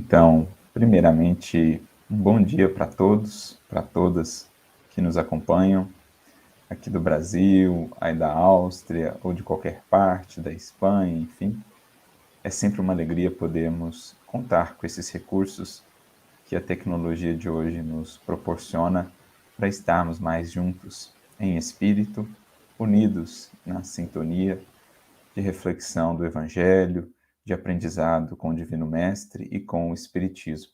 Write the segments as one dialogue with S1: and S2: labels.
S1: Então, primeiramente, um bom dia para todos, para todas que nos acompanham, aqui do Brasil, aí da Áustria, ou de qualquer parte, da Espanha, enfim. É sempre uma alegria podermos contar com esses recursos que a tecnologia de hoje nos proporciona para estarmos mais juntos, em espírito, unidos na sintonia de reflexão do Evangelho, de aprendizado com o Divino Mestre e com o Espiritismo.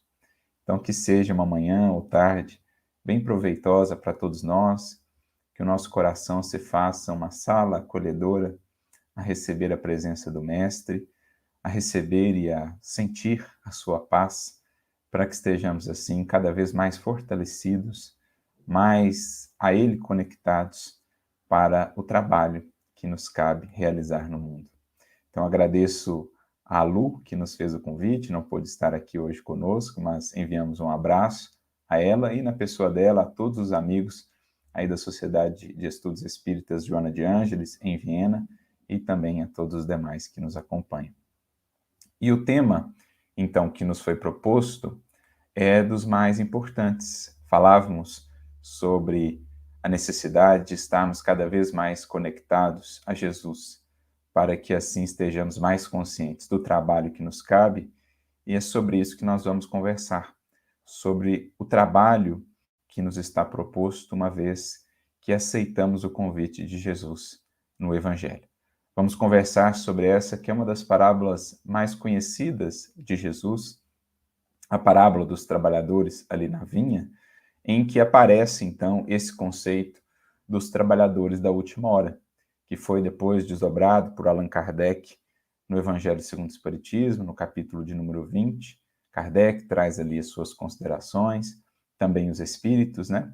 S1: Então, que seja uma manhã ou tarde bem proveitosa para todos nós, que o nosso coração se faça uma sala acolhedora a receber a presença do Mestre, a receber e a sentir a sua paz, para que estejamos assim cada vez mais fortalecidos, mais a Ele conectados para o trabalho que nos cabe realizar no mundo. Então, agradeço a Lu, que nos fez o convite, não pôde estar aqui hoje conosco, mas enviamos um abraço a ela e, na pessoa dela, a todos os amigos aí da Sociedade de Estudos Espíritas Joana de Ângeles, em Viena, e também a todos os demais que nos acompanham. E o tema, então, que nos foi proposto é dos mais importantes. Falávamos sobre a necessidade de estarmos cada vez mais conectados a Jesus, para que assim estejamos mais conscientes do trabalho que nos cabe, e é sobre isso que nós vamos conversar, sobre o trabalho que nos está proposto uma vez que aceitamos o convite de Jesus no Evangelho. Vamos conversar sobre essa que é uma das parábolas mais conhecidas de Jesus, a parábola dos trabalhadores ali na vinha, em que aparece então esse conceito dos trabalhadores da última hora, que foi depois desdobrado por Allan Kardec no Evangelho segundo o Espiritismo, no capítulo de número 20. Kardec traz ali as suas considerações, também os espíritos, né?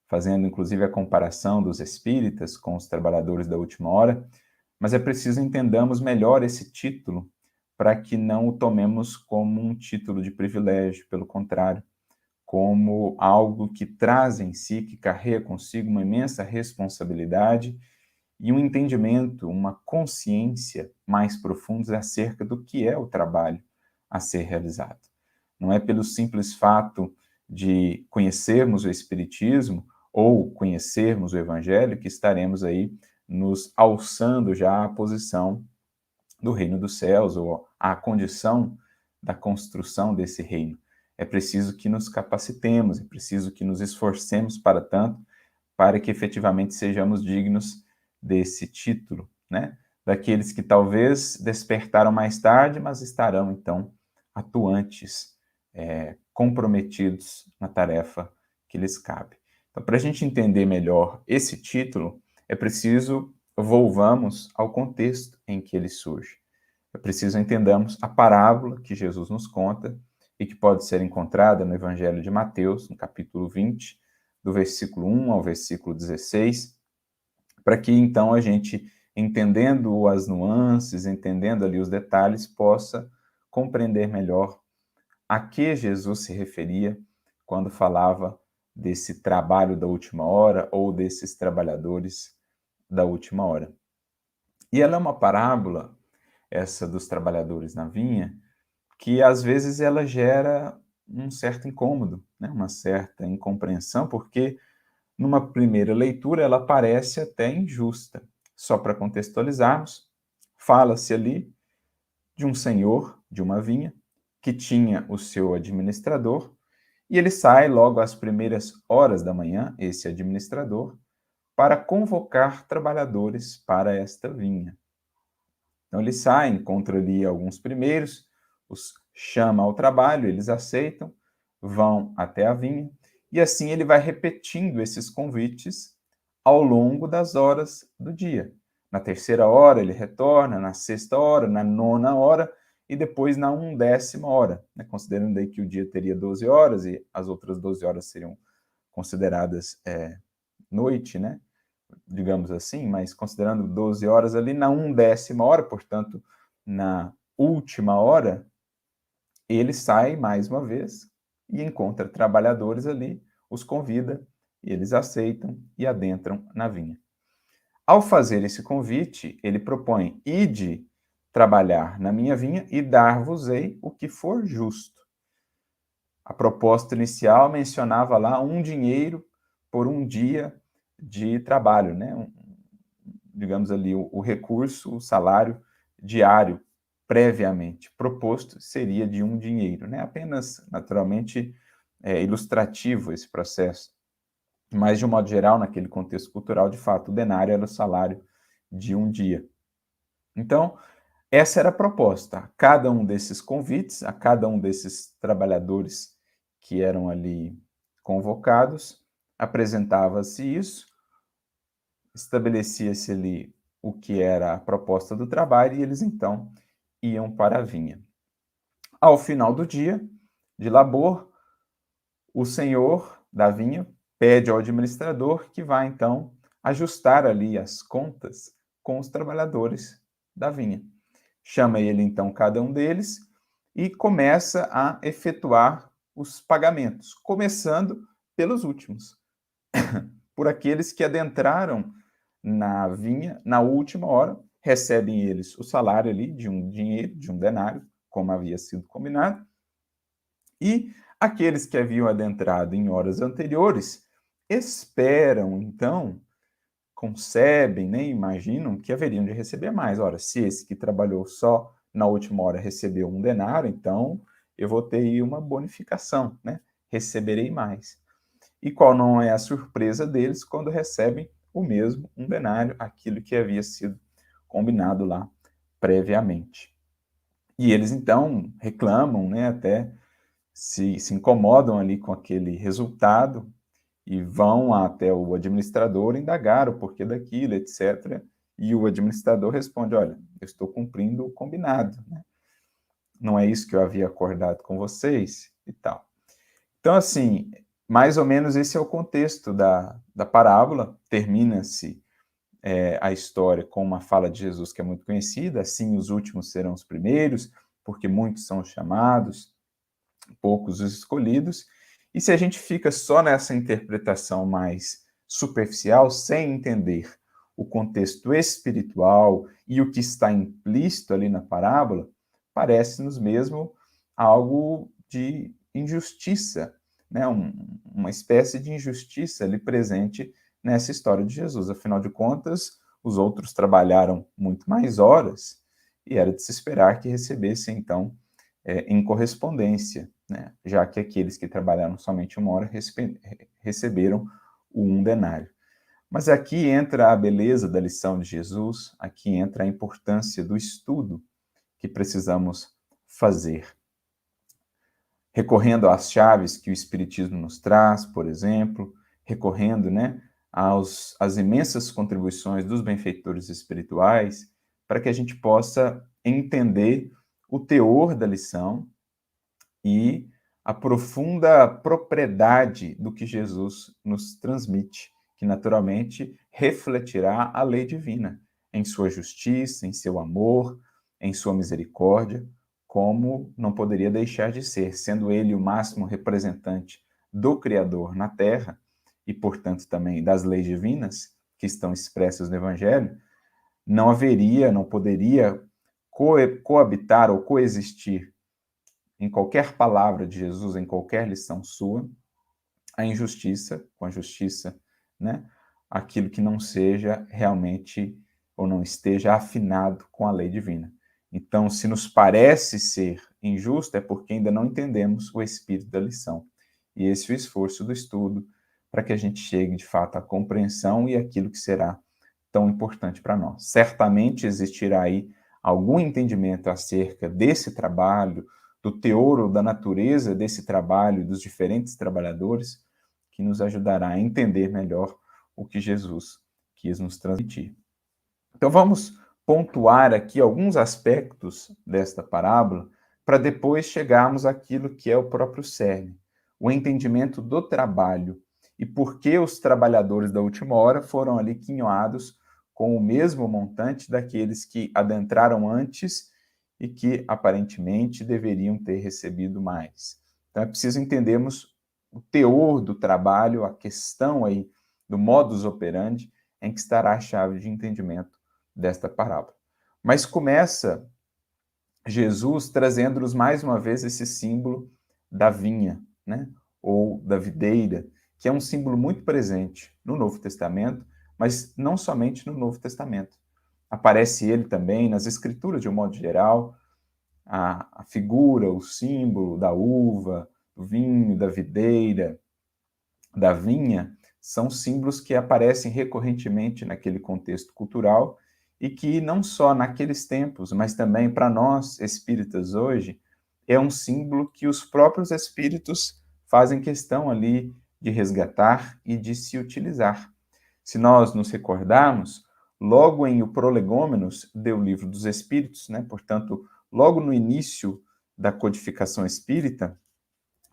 S1: Fazendo inclusive a comparação dos espíritas com os trabalhadores da última hora, mas é preciso entendamos melhor esse título para que não o tomemos como um título de privilégio, pelo contrário, como algo que traz em si, que carrega consigo uma imensa responsabilidade e um entendimento, uma consciência mais profunda acerca do que é o trabalho a ser realizado. Não é pelo simples fato de conhecermos o Espiritismo ou conhecermos o Evangelho que estaremos aí nos alçando já à posição do reino dos céus ou à condição da construção desse reino. É preciso que nos capacitemos, é preciso que nos esforcemos para tanto, para que efetivamente sejamos dignos desse título, né? Daqueles que talvez despertaram mais tarde, mas estarão então atuantes, comprometidos na tarefa que lhes cabe. Então, para a gente entender melhor esse título, é preciso volvamos ao contexto em que ele surge. É preciso entendamos a parábola que Jesus nos conta e que pode ser encontrada no Evangelho de Mateus, no capítulo 20, do versículo 1 ao versículo 16, para que então a gente, entendendo as nuances, entendendo ali os detalhes, possa compreender melhor a que Jesus se referia quando falava desse trabalho da última hora ou desses trabalhadores da última hora. E ela é uma parábola, essa dos trabalhadores na vinha, que às vezes ela gera um certo incômodo, né? Uma certa incompreensão, porque numa primeira leitura ela parece até injusta. Só para contextualizarmos, fala-se ali de um senhor de uma vinha que tinha o seu administrador e ele sai logo às primeiras horas da manhã, esse administrador, para convocar trabalhadores para esta vinha. Então ele sai, encontra ali alguns primeiros, os chama ao trabalho, eles aceitam, vão até a vinha, e assim ele vai repetindo esses convites ao longo das horas do dia. Na terceira hora ele retorna, na sexta hora, na nona hora e depois na 1ª hora, né? Considerando aí que o dia teria 12 horas e as outras 12 horas seriam consideradas noite, né? Digamos assim, mas considerando 12 horas ali, na 1ª hora, portanto, na última hora, ele sai mais uma vez e encontra trabalhadores ali, os convida, e eles aceitam e adentram na vinha. Ao fazer esse convite, ele propõe: ide trabalhar na minha vinha e dar-vos-ei o que for justo. A proposta inicial mencionava lá 1 dinheiro por 1 dia de trabalho, né? Digamos ali, o recurso, o salário diário previamente proposto seria de 1 dinheiro, né? Apenas, naturalmente, ilustrativo esse processo. Mas, de um modo geral, naquele contexto cultural, de fato, o denário era o salário de 1 dia. Então, essa era a proposta. A cada um desses convites, a cada um desses trabalhadores que eram ali convocados, apresentava-se isso, estabelecia-se ali o que era a proposta do trabalho e eles então iam para a vinha. Ao final do dia de labor, o senhor da vinha pede ao administrador que vá então ajustar ali as contas com os trabalhadores da vinha. Chama ele então cada um deles e começa a efetuar os pagamentos, começando pelos últimos, por aqueles que adentraram na vinha na última hora, recebem eles o salário ali de 1 dinheiro, de 1 denário, como havia sido combinado, e aqueles que haviam adentrado em horas anteriores esperam, então, concebem, né, imaginam que haveriam de receber mais. Ora, se esse que trabalhou só na última hora recebeu 1 denário, então eu vou ter aí uma bonificação, né? Receberei mais. E qual não é a surpresa deles quando recebem o mesmo 1 denário, aquilo que havia sido combinado lá previamente. E eles então reclamam, né, até se incomodam ali com aquele resultado e vão até o administrador indagar o porquê daquilo, etc. E o administrador responde: olha, eu estou cumprindo o combinado, né? Não é isso que eu havia acordado com vocês e tal. Então, assim, mais ou menos esse é o contexto da parábola. Termina-se a história com uma fala de Jesus que é muito conhecida: assim os últimos serão os primeiros, porque muitos são os chamados, poucos os escolhidos. E se a gente fica só nessa interpretação mais superficial, sem entender o contexto espiritual e o que está implícito ali na parábola, parece-nos mesmo algo de injustiça, né? Uma espécie de injustiça ali presente nessa história de Jesus. Afinal de contas, os outros trabalharam muito mais horas e era de se esperar que recebessem, então, em correspondência, né? Já que aqueles que trabalharam somente 1 hora receberam o 1 denário. Mas aqui entra a beleza da lição de Jesus, aqui entra a importância do estudo que precisamos fazer. Recorrendo às chaves que o Espiritismo nos traz, por exemplo, recorrendo, né, às imensas contribuições dos benfeitores espirituais, para que a gente possa entender o teor da lição e a profunda propriedade do que Jesus nos transmite, que naturalmente refletirá a lei divina em sua justiça, em seu amor, em sua misericórdia, como não poderia deixar de ser, sendo ele o máximo representante do Criador na Terra e, portanto, também das leis divinas que estão expressas no Evangelho. Não haveria, não poderia coabitar ou coexistir em qualquer palavra de Jesus, em qualquer lição sua, a injustiça com a justiça, né? Aquilo que não seja realmente ou não esteja afinado com a lei divina. Então, se nos parece ser injusto, é porque ainda não entendemos o espírito da lição. E esse é o esforço do estudo para que a gente chegue, de fato, à compreensão e aquilo que será tão importante para nós. Certamente existirá aí algum entendimento acerca desse trabalho, do teor ou da natureza desse trabalho, dos diferentes trabalhadores, que nos ajudará a entender melhor o que Jesus quis nos transmitir. Então vamos pontuar aqui alguns aspectos desta parábola para depois chegarmos àquilo que é o próprio cerne, o entendimento do trabalho e por que os trabalhadores da última hora foram ali quinhoados com o mesmo montante daqueles que adentraram antes e que aparentemente deveriam ter recebido mais. Então é preciso entendermos o teor do trabalho, a questão aí do modus operandi em que estará a chave de entendimento desta parábola. Mas começa Jesus trazendo-nos mais uma vez esse símbolo da vinha, né? Ou da videira, que é um símbolo muito presente no Novo Testamento, mas não somente no Novo Testamento. Aparece ele também nas Escrituras, de um modo geral, a figura, o símbolo da uva, do vinho, da videira, da vinha, são símbolos que aparecem recorrentemente naquele contexto cultural e que não só naqueles tempos, mas também para nós espíritas hoje, é um símbolo que os próprios espíritos fazem questão ali de resgatar e de se utilizar. Se nós nos recordarmos, logo em O Prolegômenos, do Livro dos Espíritos, né? Portanto, logo no início da codificação espírita,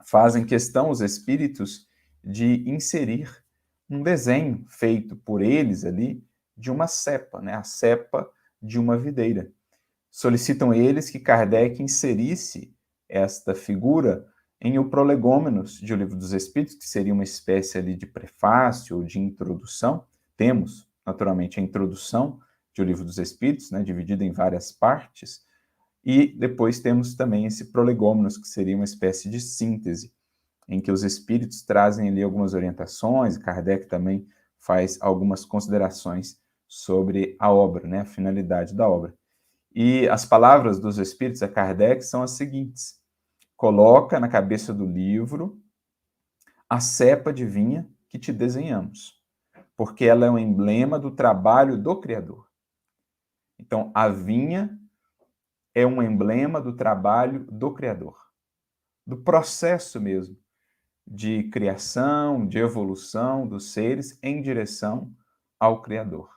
S1: fazem questão os espíritos de inserir um desenho feito por eles ali de uma cepa, né? A cepa de uma videira. Solicitam eles que Kardec inserisse esta figura em O Prolegômenos de O Livro dos Espíritos, que seria uma espécie ali de prefácio ou de introdução. Temos, naturalmente, a introdução de O Livro dos Espíritos, né, dividida em várias partes, e depois temos também esse Prolegômenos, que seria uma espécie de síntese, em que os espíritos trazem ali algumas orientações, Kardec também faz algumas considerações sobre a obra, né, a finalidade da obra. E as palavras dos espíritos a Kardec são as seguintes: coloca na cabeça do livro a cepa de vinha que te desenhamos, porque ela é um emblema do trabalho do Criador. Então, a vinha é um emblema do trabalho do Criador, do processo mesmo de criação, de evolução dos seres em direção ao Criador.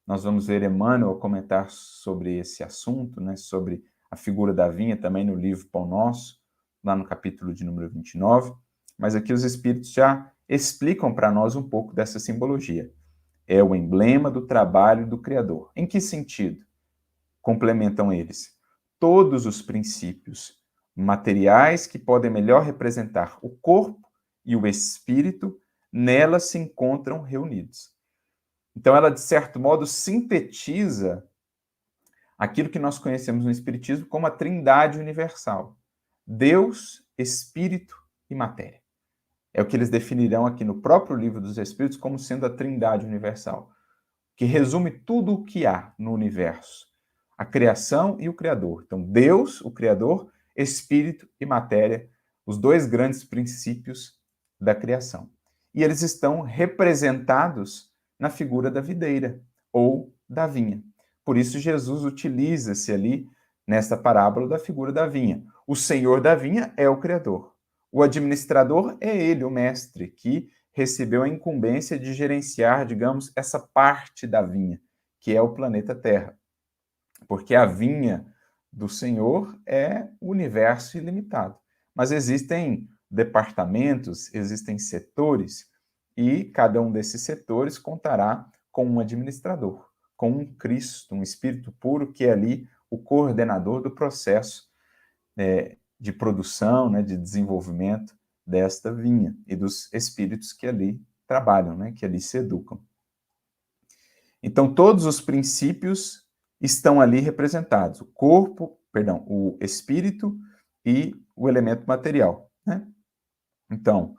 S1: Nós vamos ver Emmanuel comentar sobre esse assunto, né, sobre a figura da vinha, também no livro Pão Nosso, lá no capítulo de número 29, mas aqui os Espíritos já explicam para nós um pouco dessa simbologia. É o emblema do trabalho do Criador. Em que sentido? Complementam eles. Todos os princípios materiais que podem melhor representar o corpo e o espírito, nela se encontram reunidos. Então, ela, de certo modo, sintetiza aquilo que nós conhecemos no Espiritismo como a Trindade Universal: Deus, Espírito e Matéria. É o que eles definirão aqui no próprio Livro dos Espíritos como sendo a Trindade Universal, que resume tudo o que há no universo, a criação e o Criador. Então, Deus, o Criador, Espírito e Matéria, os dois grandes princípios da criação. E eles estão representados na figura da videira ou da vinha. Por isso, Jesus utiliza-se ali, nesta parábola, da figura da vinha. O Senhor da vinha é o Criador. O administrador é ele, o mestre, que recebeu a incumbência de gerenciar, digamos, essa parte da vinha, que é o planeta Terra. Porque a vinha do Senhor é o universo ilimitado. Mas existem departamentos, existem setores, e cada um desses setores contará com um administrador, com um Cristo, um Espírito puro, que é ali o coordenador do processo de produção, né, de desenvolvimento desta vinha e dos espíritos que ali trabalham, né, que ali se educam. Então, todos os princípios estão ali representados: o corpo, perdão, o espírito e o elemento material, né? Então,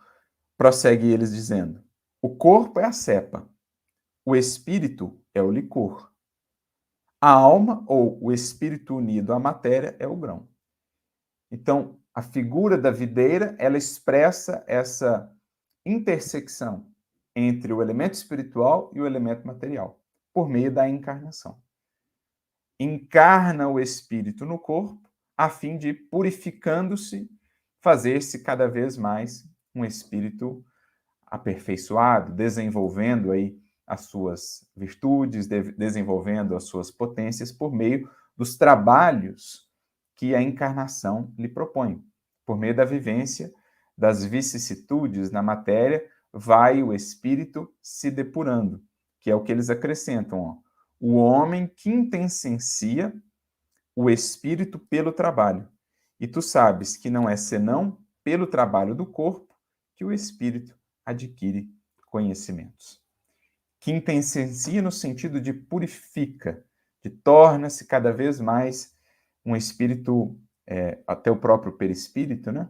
S1: prossegue eles dizendo: o corpo é a cepa, o espírito é o licor, a alma ou o espírito unido à matéria é o grão. Então, a figura da videira, ela expressa essa intersecção entre o elemento espiritual e o elemento material, por meio da encarnação. Encarna o espírito no corpo, a fim de, purificando-se, fazer-se cada vez mais um espírito aperfeiçoado, desenvolvendo aí as suas virtudes, desenvolvendo as suas potências por meio dos trabalhos que a encarnação lhe propõe. Por meio da vivência das vicissitudes na matéria, vai o espírito se depurando, que é o que eles acrescentam. Ó. O homem quintessencia o espírito pelo trabalho. E tu sabes que não é senão pelo trabalho do corpo que o espírito adquire conhecimentos. Quintessencia no sentido de purifica, de torna-se cada vez mais um espírito, até o próprio perispírito, né?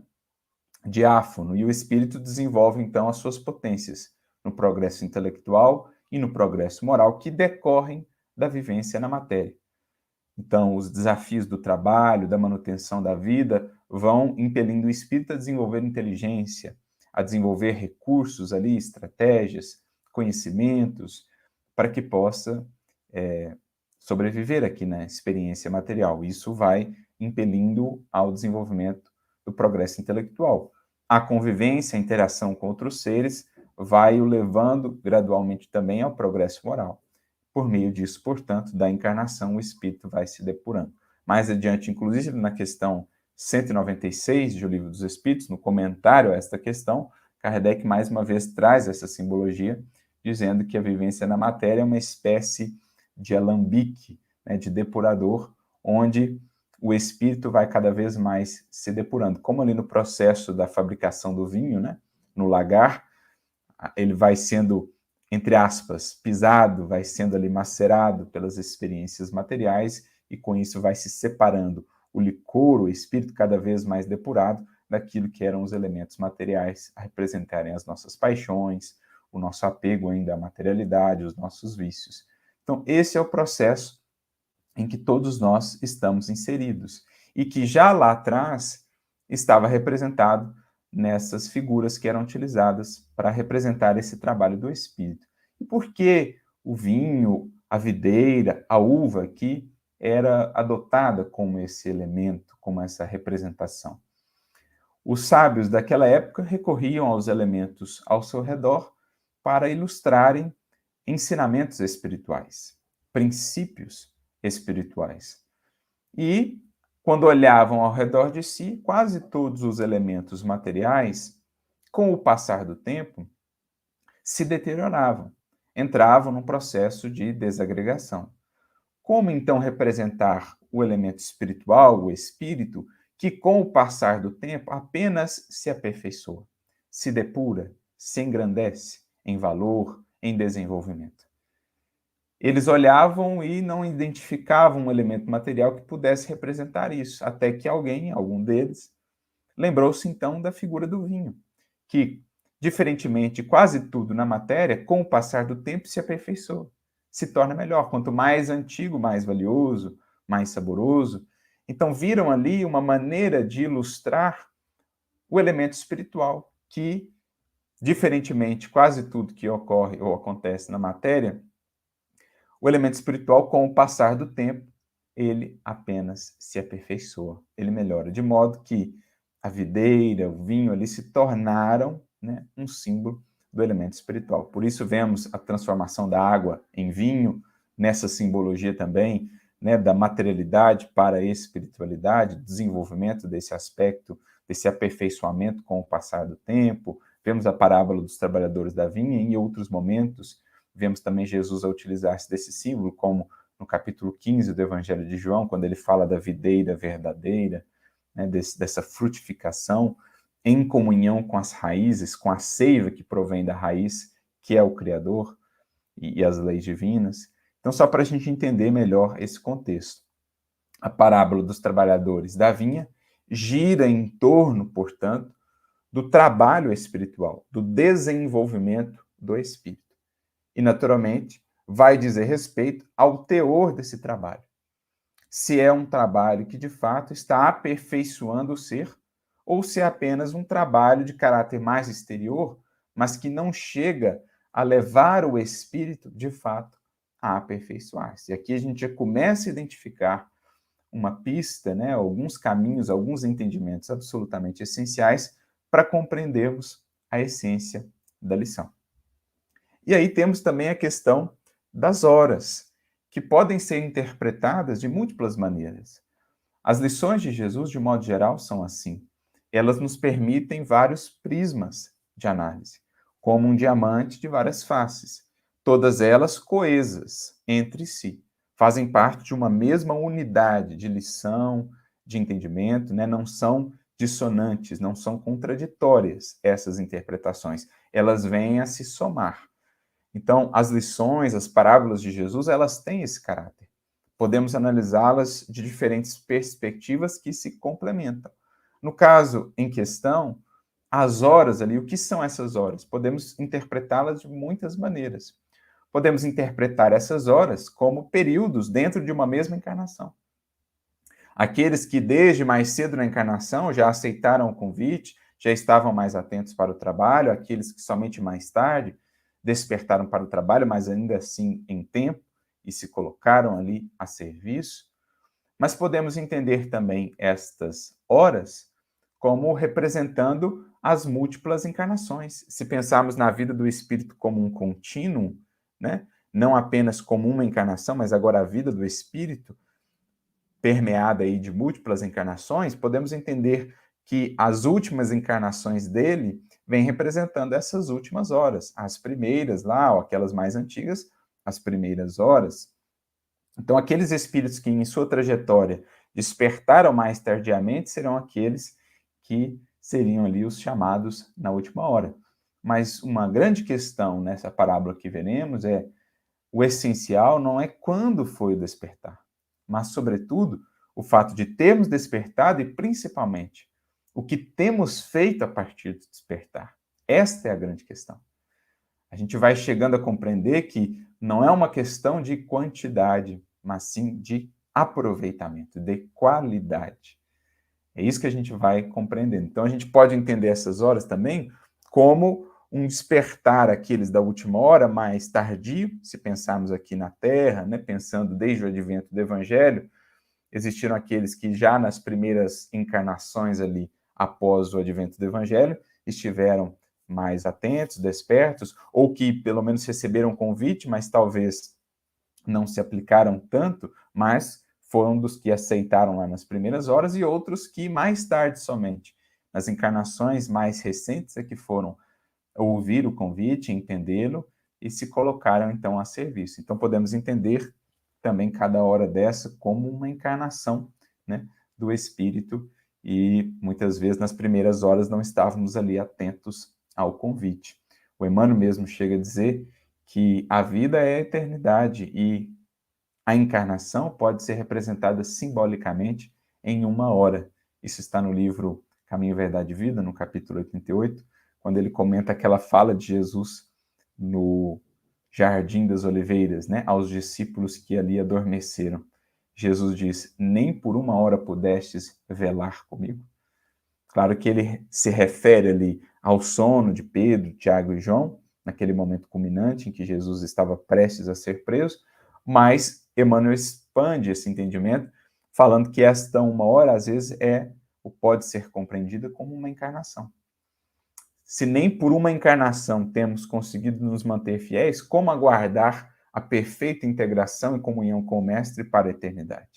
S1: diáfano, e o espírito desenvolve, então, as suas potências no progresso intelectual e no progresso moral que decorrem da vivência na matéria. Então, os desafios do trabalho, da manutenção da vida, vão impelindo o espírito a desenvolver inteligência, a desenvolver recursos ali, estratégias, conhecimentos, para que possa sobreviver aqui na experiência material. Isso vai impelindo ao desenvolvimento do progresso intelectual. A convivência, a interação com outros seres, vai o levando gradualmente também ao progresso moral. Por meio disso, portanto, da encarnação, o espírito vai se depurando. Mais adiante, inclusive na questão 196 do Livro dos Espíritos, no comentário a esta questão, Kardec mais uma vez traz essa simbologia, dizendo que a vivência na matéria é uma espécie de alambique, né, de depurador, onde o espírito vai cada vez mais se depurando. Como ali no processo da fabricação do vinho, né, no lagar, ele vai sendo, entre aspas, pisado, vai sendo ali macerado pelas experiências materiais e com isso vai se separando o licor, o espírito cada vez mais depurado daquilo que eram os elementos materiais a representarem as nossas paixões, o nosso apego ainda à materialidade, os nossos vícios. Então, esse é o processo em que todos nós estamos inseridos e que já lá atrás estava representado nessas figuras que eram utilizadas para representar esse trabalho do espírito. E por que o vinho, a videira, a uva aqui era adotada como esse elemento, como essa representação? Os sábios daquela época recorriam aos elementos ao seu redor para ilustrarem ensinamentos espirituais, princípios espirituais. E, quando olhavam ao redor de si, quase todos os elementos materiais, com o passar do tempo, se deterioravam, entravam num processo de desagregação. Como então representar o elemento espiritual, o espírito, que com o passar do tempo apenas se aperfeiçoa, se depura, se engrandece em valor, em desenvolvimento? Eles olhavam e não identificavam um elemento material que pudesse representar isso, até que alguém, algum deles, lembrou-se então da figura do vinho, que, diferentemente de quase tudo na matéria, com o passar do tempo se aperfeiçoa, se torna melhor. Quanto mais antigo, mais valioso, mais saboroso. Então, viram ali uma maneira de ilustrar o elemento espiritual, que, diferentemente quase tudo que ocorre ou acontece na matéria, o elemento espiritual, com o passar do tempo, ele apenas se aperfeiçoa, ele melhora, de modo que a videira, o vinho ali se tornaram, né, um símbolo do elemento espiritual. Por isso vemos a transformação da água em vinho, nessa simbologia também, né, da materialidade para a espiritualidade, desenvolvimento desse aspecto, desse aperfeiçoamento com o passar do tempo. Vemos a parábola dos trabalhadores da vinha e em outros momentos vemos também Jesus a utilizar-se desse símbolo, como no capítulo 15 do Evangelho de João, quando ele fala da videira verdadeira, né, dessa frutificação em comunhão com as raízes, com a seiva que provém da raiz, que é o Criador e as leis divinas. Então, só para a gente entender melhor esse contexto. A parábola dos trabalhadores da vinha gira em torno, portanto, do trabalho espiritual, do desenvolvimento do espírito. E, naturalmente, vai dizer respeito ao teor desse trabalho. Se é um trabalho que, de fato, está aperfeiçoando o ser, ou se é apenas um trabalho de caráter mais exterior, mas que não chega a levar o espírito, de fato, a aperfeiçoar-se. E aqui a gente já começa a identificar uma pista, né, alguns caminhos, alguns entendimentos absolutamente essenciais para compreendermos a essência da lição. E aí temos também a questão das horas, que podem ser interpretadas de múltiplas maneiras. As lições de Jesus, de modo geral, são assim. Elas nos permitem vários prismas de análise, como um diamante de várias faces, todas elas coesas entre si, fazem parte de uma mesma unidade de lição, de entendimento, né? Não são dissonantes, não são contraditórias essas interpretações, elas vêm a se somar. Então, as lições, as parábolas de Jesus, elas têm esse caráter. Podemos analisá-las de diferentes perspectivas que se complementam. No caso em questão, as horas ali, o que são essas horas? Podemos interpretá-las de muitas maneiras. Podemos interpretar essas horas como períodos dentro de uma mesma encarnação. Aqueles que desde mais cedo na encarnação já aceitaram o convite, já estavam mais atentos para o trabalho, aqueles que somente mais tarde despertaram para o trabalho, mas ainda assim em tempo, e se colocaram ali a serviço. Mas podemos entender também estas horas como representando as múltiplas encarnações. Se pensarmos na vida do espírito como um contínuo, né? Não apenas como uma encarnação, mas agora a vida do espírito, permeada aí de múltiplas encarnações, podemos entender que as últimas encarnações dele vêm representando essas últimas horas, as primeiras lá, ou aquelas mais antigas, as primeiras horas. Então, aqueles espíritos que em sua trajetória despertaram mais tardiamente serão aqueles que seriam ali os chamados na última hora. Mas uma grande questão nessa parábola que veremos é o essencial não é quando foi o despertar, mas, sobretudo, o fato de termos despertado e, principalmente, o que temos feito a partir do despertar. Esta é a grande questão. A gente vai chegando a compreender que não é uma questão de quantidade, mas sim de aproveitamento, de qualidade. É isso que a gente vai compreendendo. Então, a gente pode entender essas horas também como um despertar aqueles da última hora mais tardio, se pensarmos aqui na Terra, né, pensando desde o advento do Evangelho, existiram aqueles que já nas primeiras encarnações ali, após o advento do Evangelho, estiveram mais atentos, despertos, ou que pelo menos receberam convite, mas talvez não se aplicaram tanto, mas foram dos que aceitaram lá nas primeiras horas, e outros que mais tarde somente, nas encarnações mais recentes, é que foram ouvir o convite, entendê-lo e se colocaram então a serviço. Então podemos entender também cada hora dessa como uma encarnação, né, do Espírito, e muitas vezes nas primeiras horas não estávamos ali atentos ao convite. O Emmanuel mesmo chega a dizer que a vida é a eternidade e a encarnação pode ser representada simbolicamente em uma hora. Isso está no livro Caminho, Verdade e Vida, no capítulo 88, quando ele comenta aquela fala de Jesus no Jardim das Oliveiras, né, aos discípulos que ali adormeceram. Jesus diz: nem por uma hora pudestes velar comigo. Claro que ele se refere ali ao sono de Pedro, Tiago e João, naquele momento culminante em que Jesus estava prestes a ser preso, mas Emmanuel expande esse entendimento, falando que esta uma hora, às vezes, ou pode ser compreendida como uma encarnação. Se nem por uma encarnação temos conseguido nos manter fiéis, como aguardar a perfeita integração e comunhão com o Mestre para a eternidade?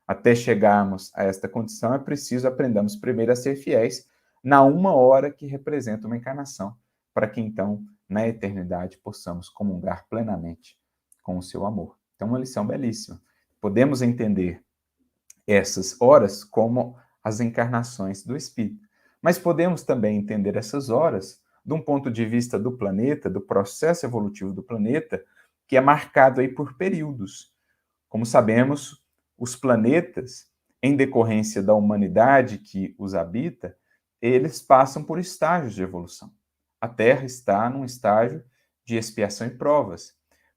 S1: Até chegarmos a esta condição, é preciso aprendamos primeiro a ser fiéis na uma hora que representa uma encarnação, para que então, na eternidade, possamos comungar plenamente com o seu amor. Então, uma lição belíssima. Podemos entender essas horas como as encarnações do Espírito, mas podemos também entender essas horas de um ponto de vista do planeta, do processo evolutivo do planeta, que é marcado aí por períodos. Como sabemos, os planetas, em decorrência da humanidade que os habita, eles passam por estágios de evolução. A Terra está num estágio de expiação e provas,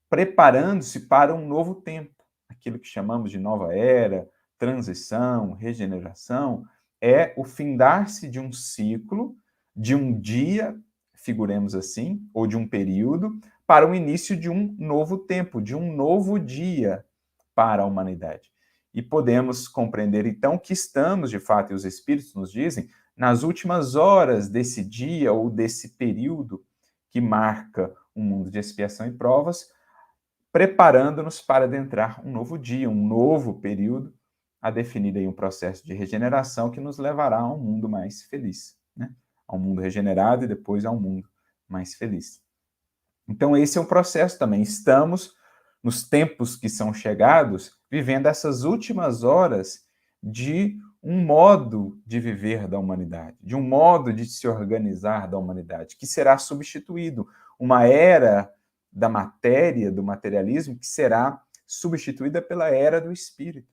S1: preparando-se para um novo tempo. Aquilo que chamamos de nova era, transição, regeneração, é o findar-se de um ciclo, de um dia, figuremos assim, ou de um período, para o início de um novo tempo, de um novo dia para a humanidade. E podemos compreender, então, que estamos, de fato, e os Espíritos nos dizem, nas últimas horas desse dia ou desse período que marca um mundo de expiação e provas, preparando-nos para adentrar um novo dia, um novo período, a definir aí um processo de regeneração que nos levará a um mundo mais feliz, né? A um mundo regenerado e depois a um mundo mais feliz. Então, esse é um processo também. Estamos, nos tempos que são chegados, vivendo essas últimas horas de um modo de viver da humanidade, de um modo de se organizar da humanidade, que será substituído. Uma era da matéria, do materialismo, que será substituída pela era do espírito.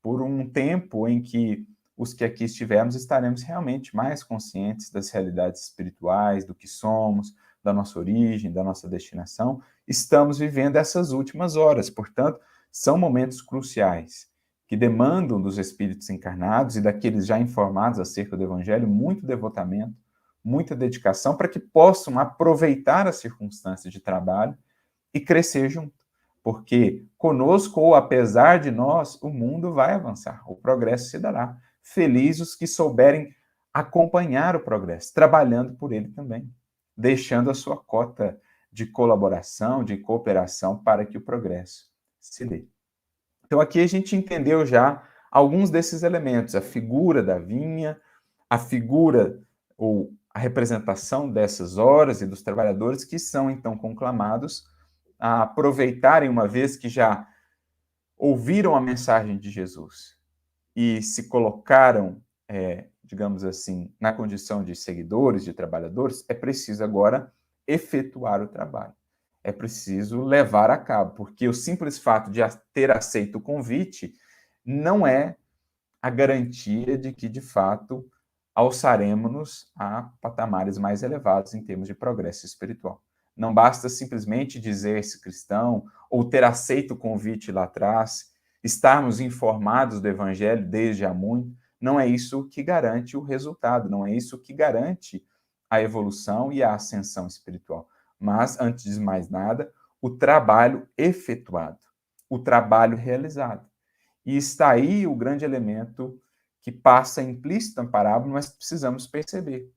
S1: Por um tempo em que os que aqui estivermos estaremos realmente mais conscientes das realidades espirituais, do que somos, da nossa origem, da nossa destinação. Estamos vivendo essas últimas horas, portanto, são momentos cruciais que demandam dos espíritos encarnados e daqueles já informados acerca do Evangelho muito devotamento, muita dedicação, para que possam aproveitar as circunstâncias de trabalho e crescer junto. Porque conosco, ou apesar de nós, o mundo vai avançar, o progresso se dará. Felizes os que souberem acompanhar o progresso, trabalhando por ele também, deixando a sua cota de colaboração, de cooperação para que o progresso se dê. Então aqui a gente entendeu já alguns desses elementos, a figura da vinha, a figura ou a representação dessas horas e dos trabalhadores que são então conclamados a aproveitarem, uma vez que já ouviram a mensagem de Jesus e se colocaram, digamos assim, na condição de seguidores, de trabalhadores, é preciso agora efetuar o trabalho. É preciso levar a cabo, porque o simples fato de ter aceito o convite não é a garantia de que, de fato, alçaremos-nos a patamares mais elevados em termos de progresso espiritual. Não basta simplesmente dizer-se cristão ou ter aceito o convite lá atrás, estarmos informados do Evangelho desde há muito. Não é isso que garante o resultado, não é isso que garante a evolução e a ascensão espiritual. Mas, antes de mais nada, o trabalho efetuado, o trabalho realizado. E está aí o grande elemento que passa implícito na parábola, mas precisamos perceber.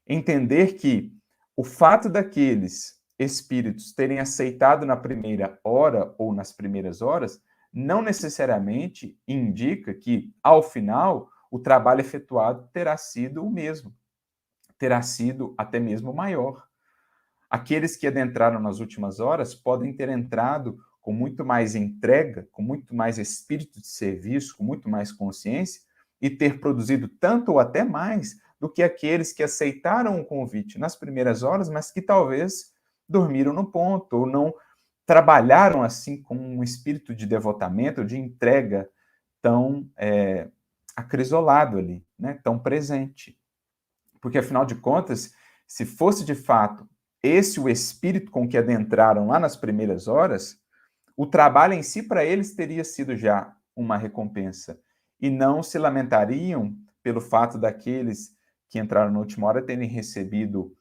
S1: Entender que o fato daqueles espíritos terem aceitado na primeira hora ou nas primeiras horas não necessariamente indica que, ao final, o trabalho efetuado terá sido o mesmo, terá sido até mesmo maior. Aqueles que adentraram nas últimas horas podem ter entrado com muito mais entrega, com muito mais espírito de serviço, com muito mais consciência, e ter produzido tanto ou até mais do que aqueles que aceitaram o convite nas primeiras horas, mas que talvez dormiram no ponto, ou não trabalharam assim com um espírito de devotamento, de entrega tão acrisolado ali, né? Tão presente. Porque, afinal de contas, se fosse de fato esse o espírito com que adentraram lá nas primeiras horas, o trabalho em si para eles teria sido já uma recompensa. E não se lamentariam pelo fato daqueles que entraram na última hora terem recebido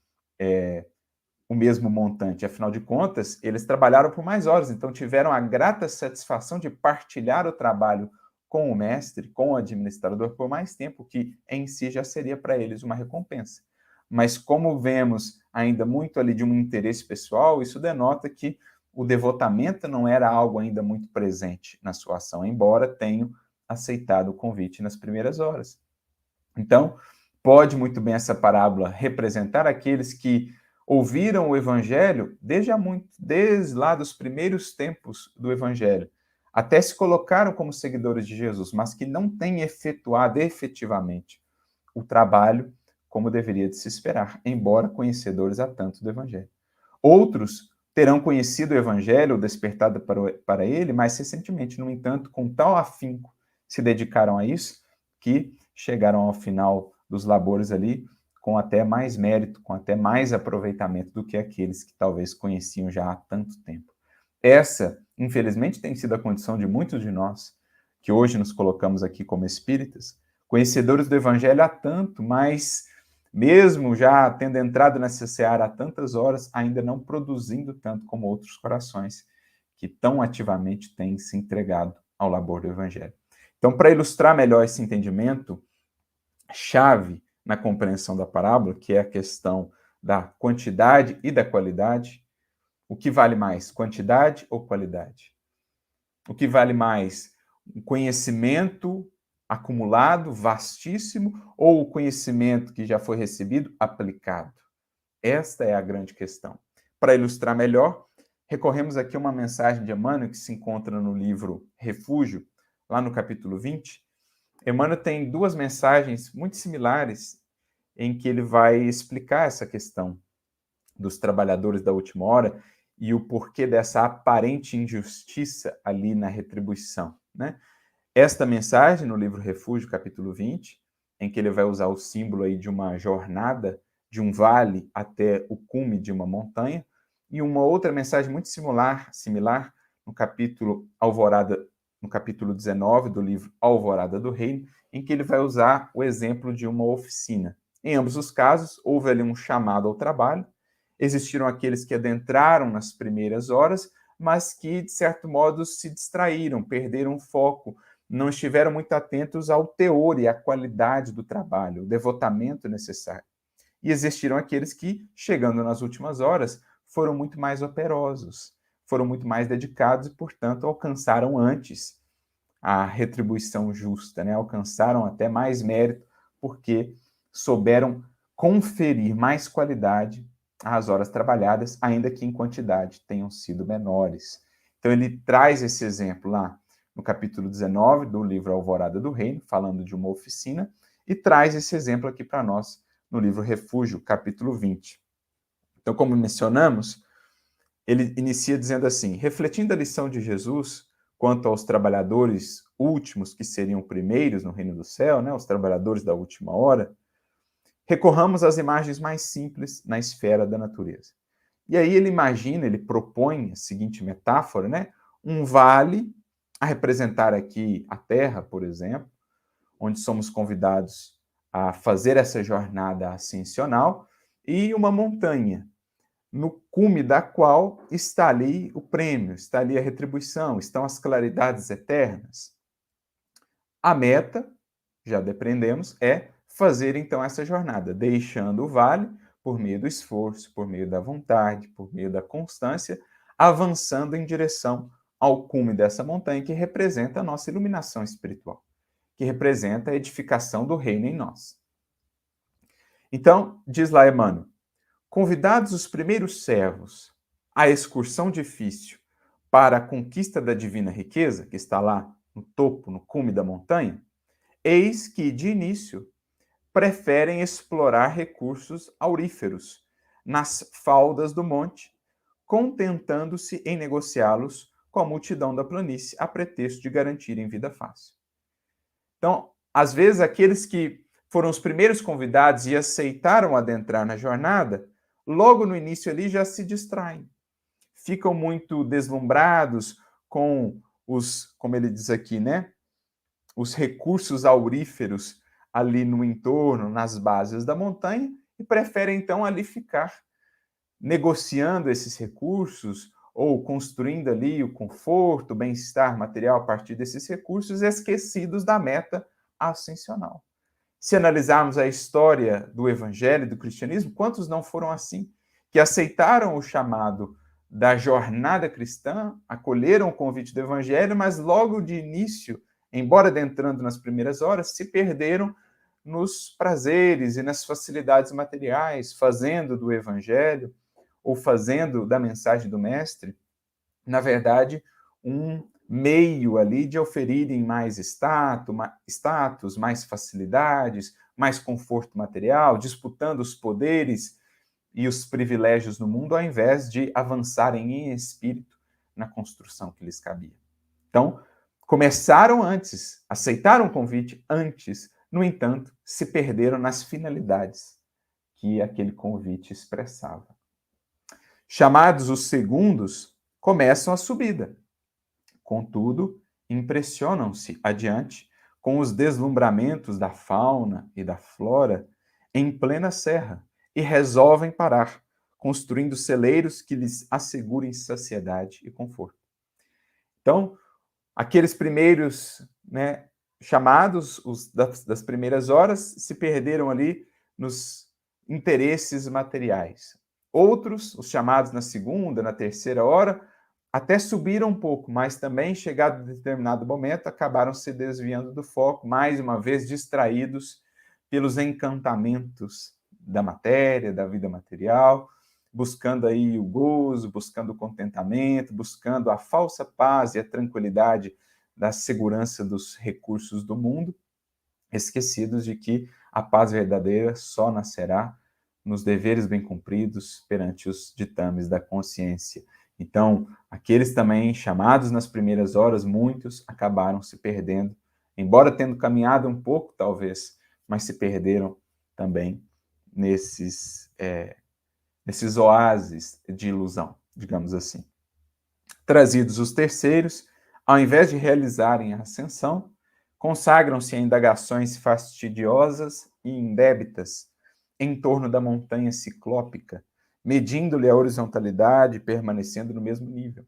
S1: o mesmo montante. Afinal de contas, eles trabalharam por mais horas, então tiveram a grata satisfação de partilhar o trabalho com o mestre, com o administrador, por mais tempo, que em si já seria para eles uma recompensa. Mas como vemos ainda muito ali de um interesse pessoal, isso denota que o devotamento não era algo ainda muito presente na sua ação, embora tenham aceitado o convite nas primeiras horas. Então, pode muito bem essa parábola representar aqueles que ouviram o Evangelho desde lá dos primeiros tempos do Evangelho, até se colocaram como seguidores de Jesus, mas que não têm efetuado efetivamente o trabalho como deveria de se esperar, embora conhecedores há tanto do Evangelho. Outros terão conhecido o Evangelho, despertado para ele, mais recentemente, no entanto, com tal afinco, se dedicaram a isso, que chegaram ao final dos labores ali com até mais mérito, com até mais aproveitamento do que aqueles que talvez conheciam já há tanto tempo. Essa, infelizmente, tem sido a condição de muitos de nós, que hoje nos colocamos aqui como espíritas, conhecedores do Evangelho há tanto, mas mesmo já tendo entrado nessa seara há tantas horas, ainda não produzindo tanto como outros corações que tão ativamente têm se entregado ao labor do Evangelho. Então, para ilustrar melhor esse entendimento, chave na compreensão da parábola, que é a questão da quantidade e da qualidade, o que vale mais, quantidade ou qualidade? O que vale mais, um conhecimento acumulado, vastíssimo, ou o conhecimento que já foi recebido, aplicado? Esta é a grande questão. Para ilustrar melhor, recorremos aqui a uma mensagem de Emmanuel que se encontra no livro Refúgio, lá no capítulo 20. Emmanuel tem duas mensagens muito similares em que ele vai explicar essa questão dos trabalhadores da última hora e o porquê dessa aparente injustiça ali na retribuição, né? esta mensagem no livro Refúgio, capítulo 20, em que ele vai usar o símbolo aí de uma jornada, de um vale até o cume de uma montanha, e uma outra mensagem muito similar no capítulo Alvorada, no capítulo 19 do livro Alvorada do Reino, em que ele vai usar o exemplo de uma oficina. Em ambos os casos, houve ali um chamado ao trabalho, existiram aqueles que adentraram nas primeiras horas, mas que, de certo modo, se distraíram, perderam o foco, não estiveram muito atentos ao teor e à qualidade do trabalho, o devotamento necessário. E existiram aqueles que, chegando nas últimas horas, foram muito mais operosos, foram muito mais dedicados e, portanto, alcançaram antes a retribuição justa, né? Alcançaram até mais mérito, porque souberam conferir mais qualidade às horas trabalhadas, ainda que em quantidade tenham sido menores. Então, ele traz esse exemplo lá no capítulo 19 do livro Alvorada do Reino, falando de uma oficina, e traz esse exemplo aqui para nós no livro Refúgio, capítulo 20. Então, como mencionamos, ele inicia dizendo assim: refletindo a lição de Jesus quanto aos trabalhadores últimos, que seriam primeiros no reino do céu, né, os trabalhadores da última hora, recorramos às imagens mais simples na esfera da natureza. E aí ele imagina, ele propõe a seguinte metáfora, né, um vale, a representar aqui a terra, por exemplo, onde somos convidados a fazer essa jornada ascensional, e uma montanha, no cume da qual está ali o prêmio, está ali a retribuição, estão as claridades eternas. A meta, já depreendemos, é fazer então essa jornada, deixando o vale por meio do esforço, por meio da vontade, por meio da constância, avançando em direção ao cume dessa montanha que representa a nossa iluminação espiritual, que representa a edificação do reino em nós. Então, diz lá Emmanuel, convidados os primeiros servos à excursão difícil para a conquista da divina riqueza, que está lá no topo, no cume da montanha, eis que, de início, preferem explorar recursos auríferos nas faldas do monte, contentando-se em negociá-los com a multidão da planície, a pretexto de garantirem vida fácil. Então, às vezes, aqueles que foram os primeiros convidados e aceitaram adentrar na jornada, logo no início ali já se distraem. Ficam muito deslumbrados com os, como ele diz aqui, né? Os recursos auríferos ali no entorno, nas bases da montanha, e preferem então ali ficar negociando esses recursos ou construindo ali o conforto, o bem-estar material a partir desses recursos, esquecidos da meta ascensional. Se analisarmos a história do evangelho e do cristianismo, quantos não foram assim? Que aceitaram o chamado da jornada cristã, acolheram o convite do evangelho, mas logo de início, embora adentrando nas primeiras horas, se perderam nos prazeres e nas facilidades materiais, fazendo do evangelho ou fazendo da mensagem do mestre, na verdade, um meio ali de oferirem mais status, mais facilidades, mais conforto material, disputando os poderes e os privilégios no mundo, ao invés de avançarem em espírito na construção que lhes cabia. Então, começaram antes, aceitaram o convite antes, no entanto, se perderam nas finalidades que aquele convite expressava. Chamados os segundos, começam a subida. Contudo, impressionam-se adiante com os deslumbramentos da fauna e da flora em plena serra e resolvem parar, construindo celeiros que lhes assegurem saciedade e conforto. Então, aqueles primeiros, né, chamados, os das primeiras horas, se perderam ali nos interesses materiais. Outros, os chamados na segunda, na terceira hora, até subiram um pouco, mas também, chegado a determinado momento, acabaram se desviando do foco, mais uma vez distraídos pelos encantamentos da matéria, da vida material, buscando aí o gozo, buscando o contentamento, buscando a falsa paz e a tranquilidade da segurança dos recursos do mundo, esquecidos de que a paz verdadeira só nascerá nos deveres bem cumpridos perante os ditames da consciência. Então, aqueles também chamados nas primeiras horas, muitos acabaram se perdendo embora tendo caminhado um pouco, talvez, mas se perderam também nesses oásis de ilusão, digamos assim. Trazidos os terceiros, ao invés de realizarem a ascensão, consagram-se a indagações fastidiosas e indébitas em torno da montanha ciclópica, medindo-lhe a horizontalidade e permanecendo no mesmo nível.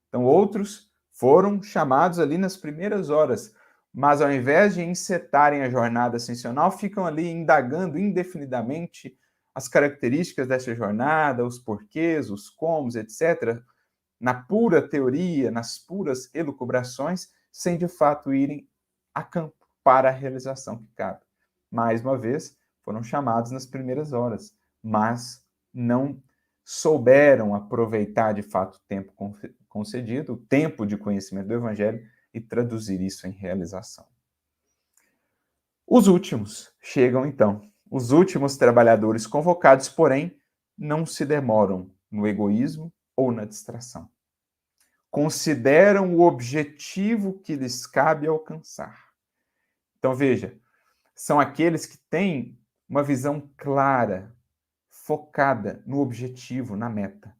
S1: Então, outros foram chamados ali nas primeiras horas, mas ao invés de encetarem a jornada ascensional, ficam ali indagando indefinidamente as características dessa jornada, os porquês, os comos, etc., na pura teoria, nas puras elucubrações, sem de fato irem a campo para a realização que cabe. Mais uma vez, foram chamados nas primeiras horas, mas não souberam aproveitar de fato o tempo concedido, o tempo de conhecimento do Evangelho, e traduzir isso em realização. Os últimos chegam então. Os últimos trabalhadores convocados, porém, não se demoram no egoísmo ou na distração. Consideram o objetivo que lhes cabe alcançar. Então, veja, são aqueles que têm uma visão clara, focada no objetivo, na meta.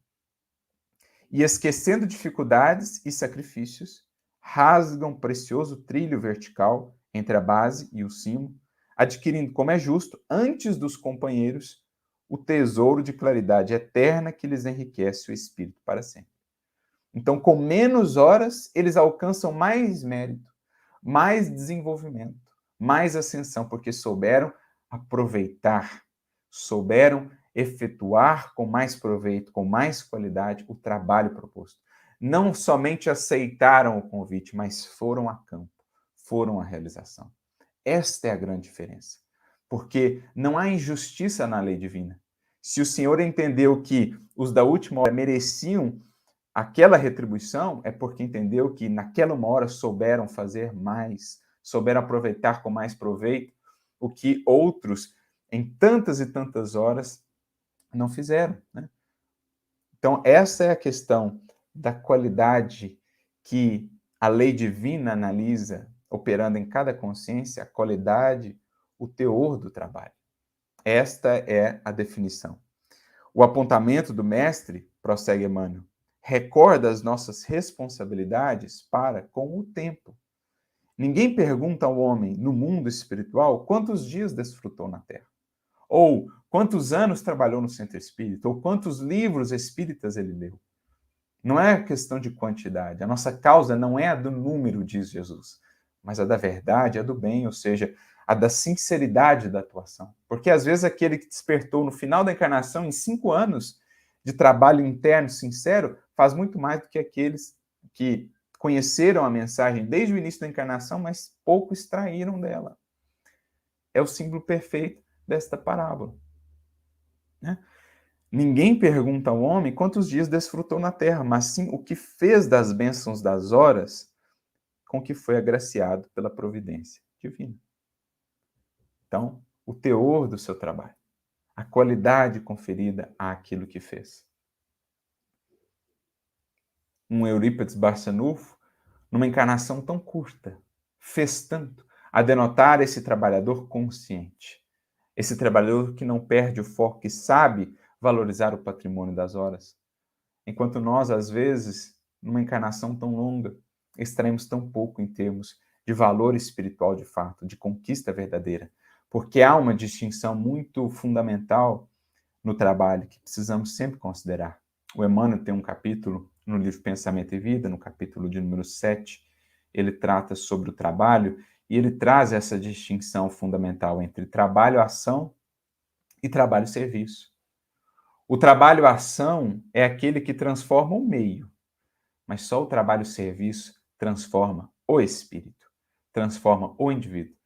S1: E esquecendo dificuldades e sacrifícios, rasgam precioso trilho vertical entre a base e o cimo, adquirindo, como é justo, antes dos companheiros, o tesouro de claridade eterna que lhes enriquece o espírito para sempre. Então, com menos horas, eles alcançam mais mérito, mais desenvolvimento, mais ascensão, porque souberam aproveitar, souberam efetuar com mais proveito, com mais qualidade, o trabalho proposto. Não somente aceitaram o convite, mas foram a campo, foram à realização. Esta é a grande diferença, porque não há injustiça na lei divina. Se o Senhor entendeu que os da última hora mereciam aquela retribuição, é porque entendeu que naquela uma hora souberam fazer mais, souberam aproveitar com mais proveito o que outros, em tantas e tantas horas, não fizeram, né? Então, essa é a questão da qualidade que a lei divina analisa, operando em cada consciência, a qualidade, o teor do trabalho. Esta é a definição. O apontamento do mestre, prossegue Emmanuel, recorda as nossas responsabilidades para com o tempo. Ninguém pergunta ao homem, no mundo espiritual, quantos dias desfrutou na Terra, ou quantos anos trabalhou no centro espírita, ou quantos livros espíritas ele leu. Não é questão de quantidade. A nossa causa não é a do número, diz Jesus, mas a da verdade, a do bem, ou seja, a da sinceridade da atuação. Porque às vezes aquele que despertou no final da encarnação, em 5 anos de trabalho interno sincero, faz muito mais do que aqueles que conheceram a mensagem desde o início da encarnação, mas pouco extraíram dela. É o símbolo perfeito desta parábola, né? Ninguém pergunta ao homem quantos dias desfrutou na terra, mas sim o que fez das bênçãos das horas com que foi agraciado pela providência divina. Então, o teor do seu trabalho, a qualidade conferida àquilo que fez. Um Eurípides Barçanufo, numa encarnação tão curta, fez tanto a denotar esse trabalhador consciente, esse trabalhador que não perde o foco, que sabe valorizar o patrimônio das horas. Enquanto nós, às vezes, numa encarnação tão longa, extraímos tão pouco em termos de valor espiritual de fato, de conquista verdadeira, porque há uma distinção muito fundamental no trabalho que precisamos sempre considerar. O Emmanuel tem um capítulo no livro Pensamento e Vida, no capítulo de número 7, ele trata sobre o trabalho e ele traz essa distinção fundamental entre trabalho-ação e trabalho-serviço. O trabalho-ação é aquele que transforma o meio, mas só o trabalho-serviço transforma o espírito, transforma o indivíduo.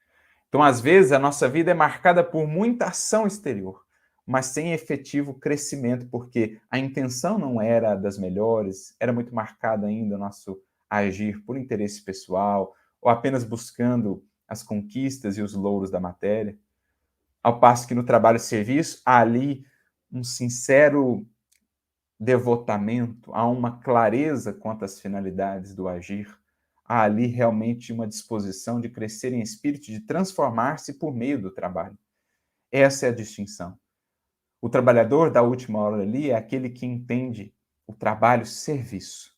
S1: Então, às vezes, a nossa vida é marcada por muita ação exterior, mas sem efetivo crescimento, porque a intenção não era das melhores, era muito marcado ainda o nosso agir por interesse pessoal, ou apenas buscando as conquistas e os louros da matéria. Ao passo que no trabalho-serviço, há ali um sincero devotamento, há uma clareza quanto às finalidades do agir, há ali realmente uma disposição de crescer em espírito, de transformar-se por meio do trabalho. Essa é a distinção. O trabalhador da última hora ali é aquele que entende o trabalho serviço,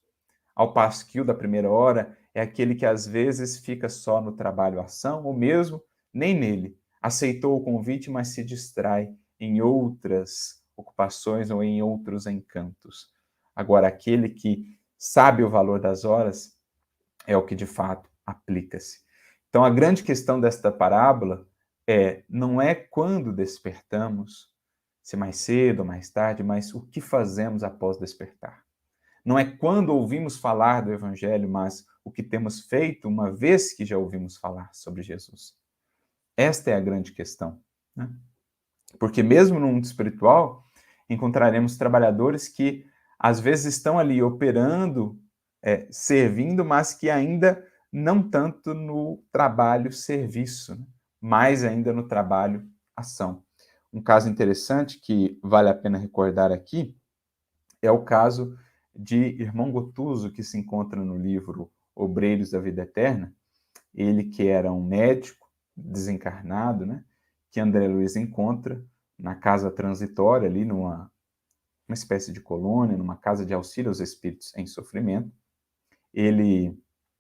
S1: ao passo que o da primeira hora é aquele que às vezes fica só no trabalho ação, ou mesmo nem nele. Aceitou o convite, mas se distrai em outras ocupações ou em outros encantos. Agora, aquele que sabe o valor das horas é o que de fato aplica-se. Então, a grande questão desta parábola não é quando despertamos, se mais cedo ou mais tarde, mas o que fazemos após despertar. Não é quando ouvimos falar do Evangelho, mas o que temos feito uma vez que já ouvimos falar sobre Jesus. Esta é a grande questão, né? Porque mesmo no mundo espiritual, encontraremos trabalhadores que às vezes estão ali operando, servindo, mas que ainda não tanto no trabalho-serviço, né? Mais ainda no trabalho-ação. Um caso interessante que vale a pena recordar aqui é o caso de Irmão Gotuso, que se encontra no livro Obreiros da Vida Eterna. Ele que era um médico desencarnado, né, que André Luiz encontra na casa transitória, ali numa uma espécie de colônia, numa casa de auxílio aos espíritos em sofrimento. Ele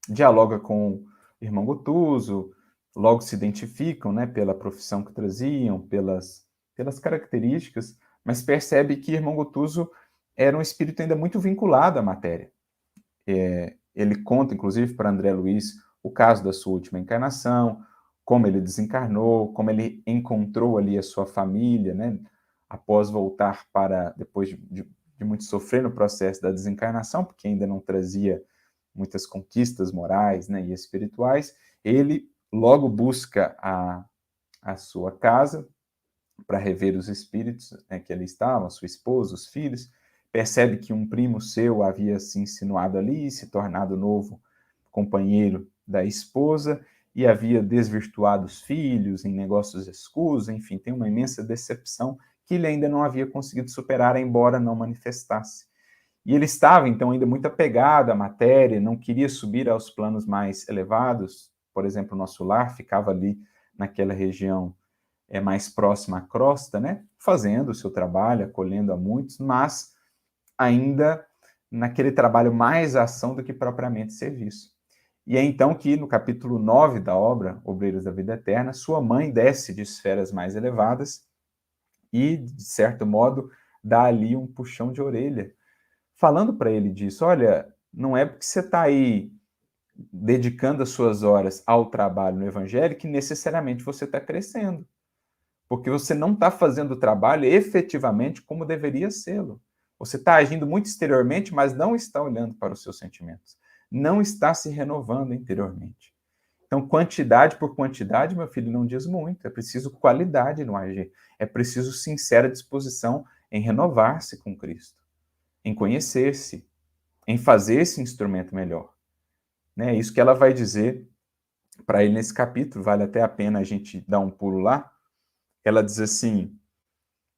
S1: dialoga com o Irmão Gotuso, logo se identificam, né, pela profissão que traziam, pelas características, mas percebe que Irmão Gotuso era um espírito ainda muito vinculado à matéria. Ele conta, inclusive, para André Luiz o caso da sua última encarnação, como ele desencarnou, como ele encontrou ali a sua família, né, após voltar depois de muito sofrer no processo da desencarnação, porque ainda não trazia muitas conquistas morais, né, e espirituais, ele logo busca a sua casa para rever os espíritos, né, que ali estavam, a sua esposa, os filhos, percebe que um primo seu havia se insinuado ali, se tornado novo companheiro da esposa, e havia desvirtuado os filhos em negócios escusos, enfim, tem uma imensa decepção que ele ainda não havia conseguido superar, embora não manifestasse. E ele estava, então, ainda muito apegado à matéria, não queria subir aos planos mais elevados, por exemplo, o nosso lar ficava ali naquela região mais próxima à crosta, né? Fazendo o seu trabalho, acolhendo a muitos, mas ainda naquele trabalho mais ação do que propriamente serviço. E é então que, no capítulo 9 da obra, Obreiros da Vida Eterna, sua mãe desce de esferas mais elevadas e, de certo modo, dá ali um puxão de orelha, falando para ele disso: olha, não é porque você está aí dedicando as suas horas ao trabalho no Evangelho que necessariamente você está crescendo, porque você não está fazendo o trabalho efetivamente como deveria sê-lo. Você está agindo muito exteriormente, mas não está olhando para os seus sentimentos. Não está se renovando interiormente. Então, quantidade por quantidade, meu filho, não diz muito. É preciso qualidade no agir. É preciso sincera disposição em renovar-se com Cristo, em conhecer-se, em fazer esse instrumento melhor. É isso que ela vai dizer para ele nesse capítulo. Vale até a pena a gente dar um pulo lá. Ela diz assim: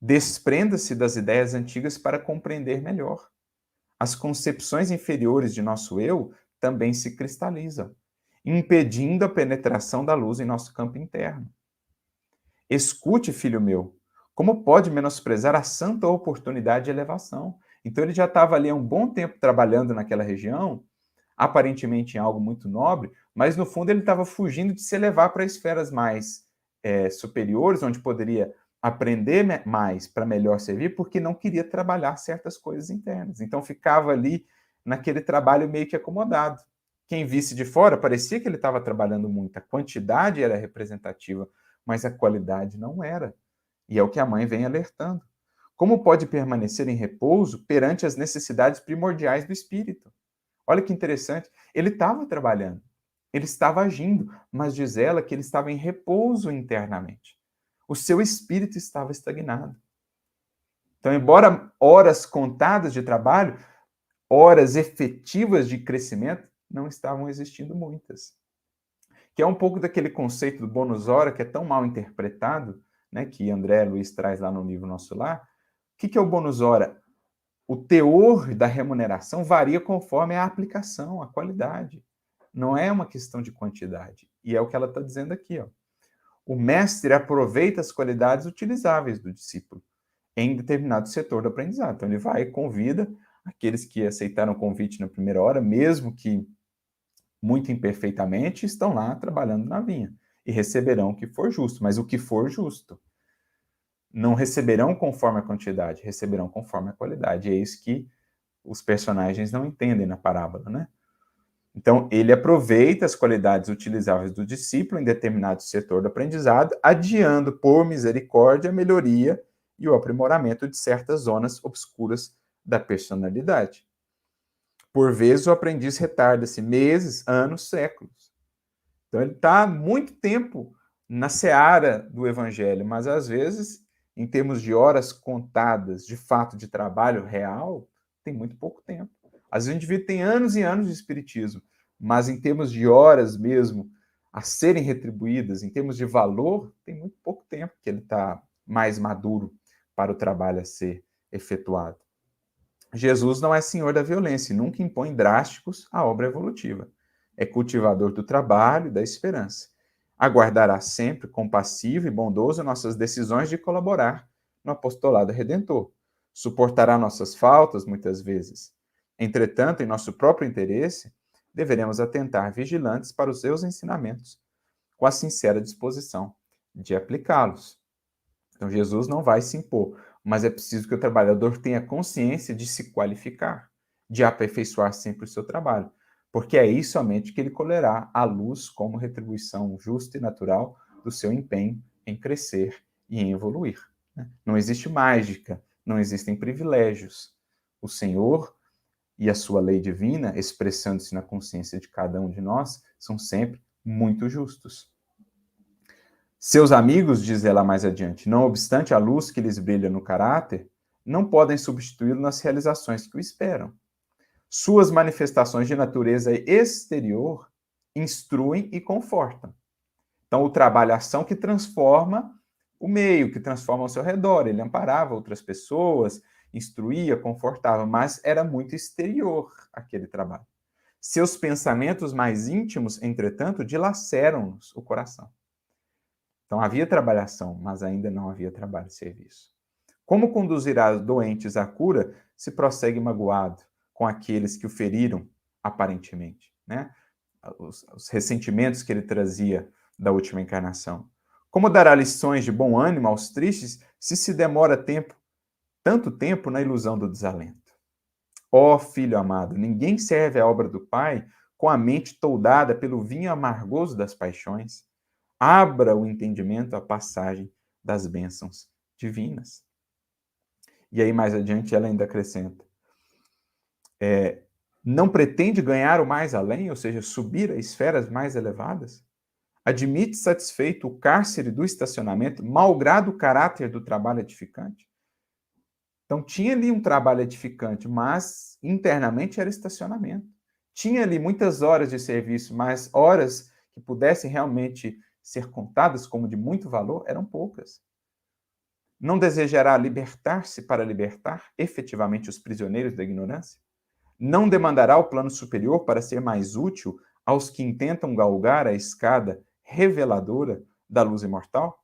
S1: desprenda-se das ideias antigas para compreender melhor. As concepções inferiores de nosso eu também se cristalizam, impedindo a penetração da luz em nosso campo interno. Escute, filho meu, como pode menosprezar a santa oportunidade de elevação? Então ele já estava ali há um bom tempo trabalhando naquela região, aparentemente em algo muito nobre, mas no fundo ele estava fugindo de se elevar para esferas mais superiores, onde poderia aprender mais para melhor servir, porque não queria trabalhar certas coisas internas. Então ficava ali naquele trabalho meio que acomodado. Quem visse de fora parecia que ele estava trabalhando muito, a quantidade era representativa, mas a qualidade não era. E é o que a mãe vem alertando. Como pode permanecer em repouso perante as necessidades primordiais do espírito? Olha que interessante, ele estava trabalhando, ele estava agindo, mas diz ela que ele estava em repouso internamente. O seu espírito estava estagnado. Então, embora horas contadas de trabalho, horas efetivas de crescimento, não estavam existindo muitas. Que é um pouco daquele conceito do bônus hora que é tão mal interpretado, né, que André Luiz traz lá no livro Nosso Lar. O que é o bônus hora? O teor da remuneração varia conforme a aplicação, a qualidade. não é uma questão de quantidade. E é o que ela está dizendo aqui, ó. O mestre aproveita as qualidades utilizáveis do discípulo em determinado setor do aprendizado. Então, ele vai e convida aqueles que aceitaram o convite na primeira hora, mesmo que muito imperfeitamente, estão lá trabalhando na vinha e receberão o que for justo, mas o que for justo. Não receberão conforme a quantidade, receberão conforme a qualidade. É isso que os personagens não entendem na parábola, né? Então, ele aproveita as qualidades utilizáveis do discípulo em determinado setor do aprendizado, adiando, por misericórdia, a melhoria e o aprimoramento de certas zonas obscuras da personalidade. Por vezes, o aprendiz retarda-se meses, anos, séculos. Então, ele está muito tempo na seara do evangelho, mas, às vezes, em termos de horas contadas, de fato, de trabalho real, tem muito pouco tempo. Às vezes, o indivíduo tem anos e anos de espiritismo, mas, em termos de horas mesmo a serem retribuídas, em termos de valor, tem muito pouco tempo que ele está mais maduro para o trabalho a ser efetuado. Jesus não é senhor da violência e nunca impõe drásticos à obra evolutiva. É cultivador do trabalho e da esperança. Aguardará sempre, compassivo e bondoso, nossas decisões de colaborar no apostolado redentor. Suportará nossas faltas, muitas vezes. Entretanto, em nosso próprio interesse, deveremos atentar vigilantes para os seus ensinamentos, com a sincera disposição de aplicá-los. Então, Jesus não vai se impor, mas é preciso que o trabalhador tenha consciência de se qualificar, de aperfeiçoar sempre o seu trabalho, porque é aí somente que ele colherá a luz como retribuição justa e natural do seu empenho em crescer e em evoluir. Não existe mágica, não existem privilégios. O Senhor e a sua lei divina, expressando-se na consciência de cada um de nós, são sempre muito justos. Seus amigos, diz ela mais adiante, não obstante a luz que lhes brilha no caráter, não podem substituí-lo nas realizações que o esperam. Suas manifestações de natureza exterior instruem e confortam. Então, o trabalho, a ação que transforma o meio, que transforma ao seu redor. Ele amparava outras pessoas, instruía, confortava, mas era muito exterior aquele trabalho. Seus pensamentos mais íntimos, entretanto, dilaceram-nos o coração. Então, havia trabalhação, mas ainda não havia trabalho e serviço. Como conduzirá doentes à cura se prossegue magoado com aqueles que o feriram, aparentemente, né? Os ressentimentos que ele trazia da última encarnação. Como dará lições de bom ânimo aos tristes se demora tanto tempo na ilusão do desalento? Ó filho amado, ninguém serve a obra do Pai com a mente toldada pelo vinho amargoso das paixões. Abra o entendimento à passagem das bênçãos divinas. E aí, mais adiante, ela ainda acrescenta: não pretende ganhar o mais além, ou seja, subir a esferas mais elevadas? Admite satisfeito o cárcere do estacionamento, malgrado o caráter do trabalho edificante? Então, tinha ali um trabalho edificante, mas internamente era estacionamento. Tinha ali muitas horas de serviço, mas horas que pudessem realmente ser contadas como de muito valor eram poucas. Não desejará libertar-se para libertar efetivamente os prisioneiros da ignorância? Não demandará o plano superior para ser mais útil aos que intentam galgar a escada reveladora da luz imortal?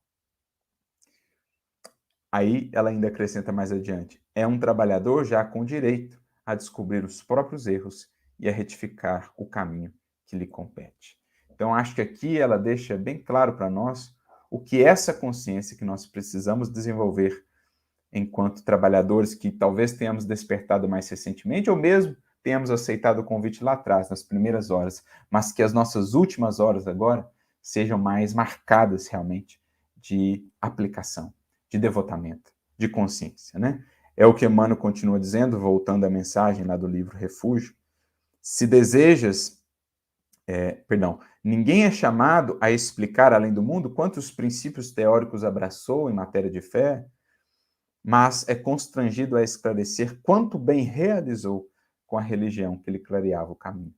S1: Aí ela ainda acrescenta mais adiante: é um trabalhador já com direito a descobrir os próprios erros e a retificar o caminho que lhe compete. Então, acho que aqui ela deixa bem claro para nós o que é essa consciência que nós precisamos desenvolver enquanto trabalhadores que talvez tenhamos despertado mais recentemente, ou mesmo tenhamos aceitado o convite lá atrás, nas primeiras horas, mas que as nossas últimas horas agora sejam mais marcadas realmente de aplicação, de devotamento, de consciência, né? É o que Emmanuel continua dizendo, voltando à mensagem lá do livro Refúgio: se desejas, ninguém é chamado a explicar além do mundo quantos princípios teóricos abraçou em matéria de fé, mas é constrangido a esclarecer quanto bem realizou com a religião que lhe clareava o caminho.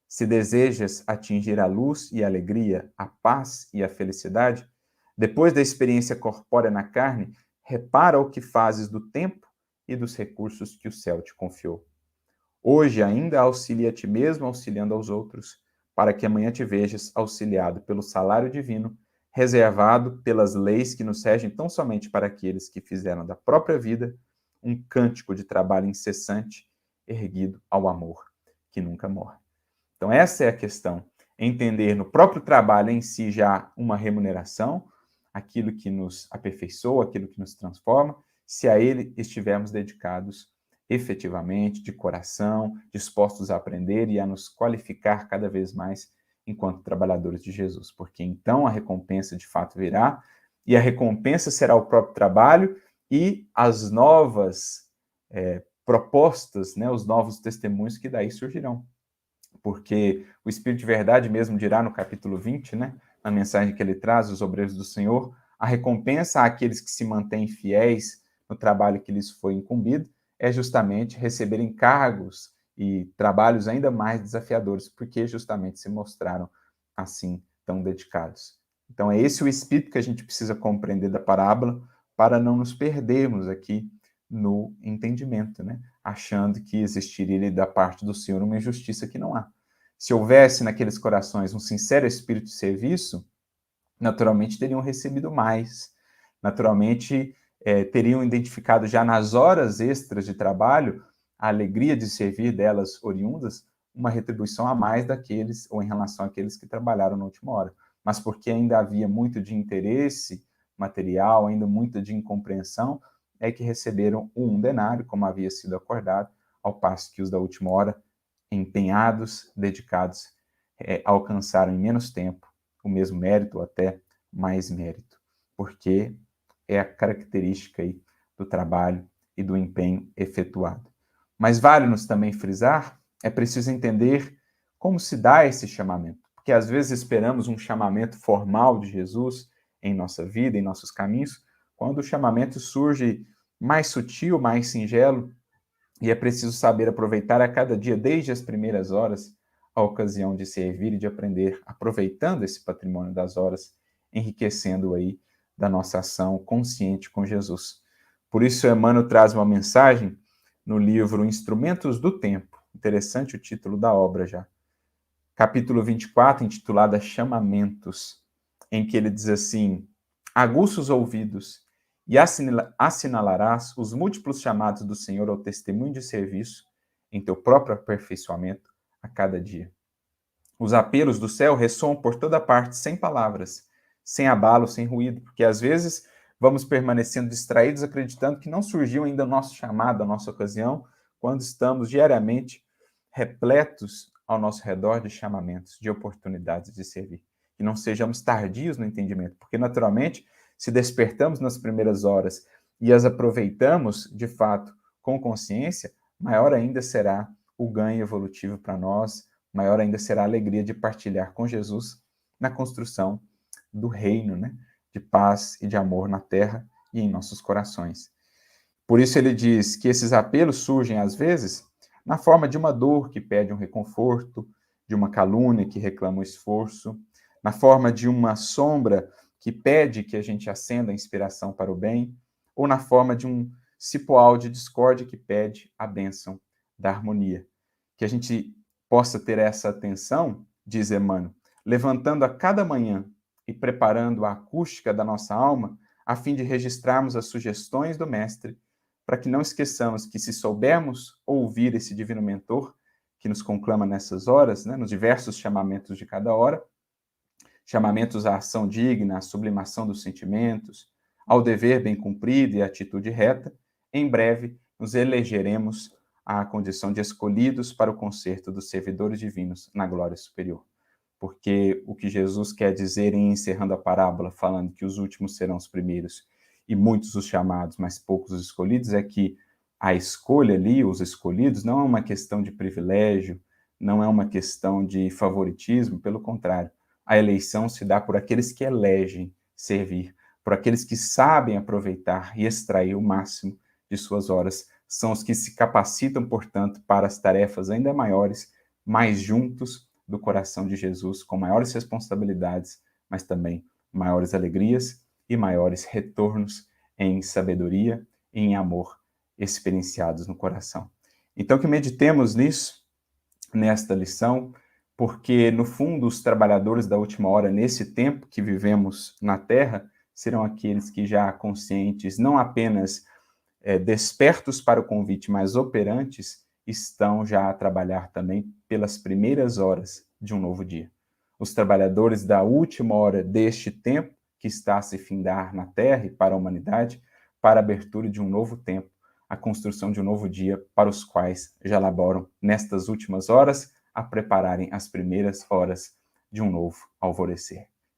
S1: Se desejas atingir a luz e a alegria, a paz e a felicidade, depois da experiência corpórea na carne, repara o que fazes do tempo e dos recursos que o céu te confiou. Hoje ainda auxilia a ti mesmo, auxiliando aos outros, para que amanhã te vejas auxiliado pelo salário divino, reservado pelas leis que nos regem tão somente para aqueles que fizeram da própria vida um cântico de trabalho incessante, erguido ao amor, que nunca morre. Então essa é a questão, entender no próprio trabalho em si já uma remuneração, aquilo que nos aperfeiçoa, aquilo que nos transforma, se a ele estivermos dedicados efetivamente, de coração, dispostos a aprender e a nos qualificar cada vez mais enquanto trabalhadores de Jesus, porque então a recompensa de fato virá, e a recompensa será o próprio trabalho e as novas propostas, né, os novos testemunhos que daí surgirão. Porque o Espírito de Verdade mesmo dirá no capítulo 20, né, na mensagem que ele traz, os obreiros do Senhor, a recompensa àqueles que se mantêm fiéis no trabalho que lhes foi incumbido é justamente receberem cargos e trabalhos ainda mais desafiadores, porque justamente se mostraram assim tão dedicados. Então é esse o espírito que a gente precisa compreender da parábola para não nos perdermos aqui no entendimento, né? Achando que existiria da parte do Senhor uma injustiça que não há. Se houvesse naqueles corações um sincero espírito de serviço, naturalmente teriam recebido mais, naturalmente teriam identificado já nas horas extras de trabalho a alegria de servir delas oriundas, uma retribuição a mais daqueles, ou em relação àqueles que trabalharam na última hora. Mas porque ainda havia muito de interesse material, ainda muito de incompreensão, é que receberam um denário, como havia sido acordado, ao passo que os da última hora, empenhados, dedicados, alcançaram em menos tempo o mesmo mérito, ou até mais mérito, porque é a característica aí do trabalho e do empenho efetuado. Mas vale-nos também frisar, é preciso entender como se dá esse chamamento, porque às vezes esperamos um chamamento formal de Jesus em nossa vida, em nossos caminhos, quando o chamamento surge mais sutil, mais singelo, e é preciso saber aproveitar a cada dia, desde as primeiras horas, a ocasião de servir e de aprender, aproveitando esse patrimônio das horas, enriquecendo aí da nossa ação consciente com Jesus. Por isso, Emmanuel traz uma mensagem no livro Instrumentos do Tempo. Interessante o título da obra já. Capítulo 24, intitulada Chamamentos, em que ele diz assim: aguça os ouvidos e assinalarás os múltiplos chamados do Senhor ao testemunho de serviço em teu próprio aperfeiçoamento a cada dia. Os apelos do céu ressoam por toda parte, sem palavras, sem abalo, sem ruído, porque às vezes vamos permanecendo distraídos, acreditando que não surgiu ainda o nosso chamado, a nossa ocasião, quando estamos diariamente repletos ao nosso redor de chamamentos, de oportunidades de servir. Que não sejamos tardios no entendimento, porque naturalmente, se despertamos nas primeiras horas e as aproveitamos, de fato, com consciência, maior ainda será o ganho evolutivo para nós, maior ainda será a alegria de partilhar com Jesus na construção do reino, né, de paz e de amor na terra e em nossos corações. Por isso ele diz que esses apelos surgem, às vezes, na forma de uma dor que pede um reconforto, de uma calúnia que reclama um esforço, na forma de uma sombra que pede que a gente acenda a inspiração para o bem, ou na forma de um cipoal de discórdia que pede a bênção da harmonia. Que a gente possa ter essa atenção, diz Emmanuel, levantando a cada manhã e preparando a acústica da nossa alma, a fim de registrarmos as sugestões do Mestre, para que não esqueçamos que, se soubermos ouvir esse divino mentor, que nos conclama nessas horas, né, nos diversos chamamentos de cada hora, chamamentos à ação digna, à sublimação dos sentimentos, ao dever bem cumprido e à atitude reta, em breve nos elegeremos à condição de escolhidos para o concerto dos servidores divinos na glória superior. Porque o que Jesus quer dizer em encerrando a parábola, falando que os últimos serão os primeiros e muitos os chamados, mas poucos os escolhidos, é que a escolha ali, os escolhidos, não é uma questão de privilégio, não é uma questão de favoritismo, pelo contrário, a eleição se dá por aqueles que elegem servir, por aqueles que sabem aproveitar e extrair o máximo de suas horas, são os que se capacitam, portanto, para as tarefas ainda maiores, mais juntos do coração de Jesus, com maiores responsabilidades, mas também maiores alegrias e maiores retornos em sabedoria e em amor experienciados no coração. Então, que meditemos nisso, nesta lição, porque, no fundo, os trabalhadores da última hora, nesse tempo que vivemos na Terra, serão aqueles que já conscientes, não apenas despertos para o convite, mas operantes, estão já a trabalhar também pelas primeiras horas de um novo dia. Os trabalhadores da última hora deste tempo, que está a se findar na Terra e para a humanidade, para a abertura de um novo tempo, a construção de um novo dia, para os quais já laboram nestas últimas horas, a prepararem as primeiras horas de um novo alvorecer.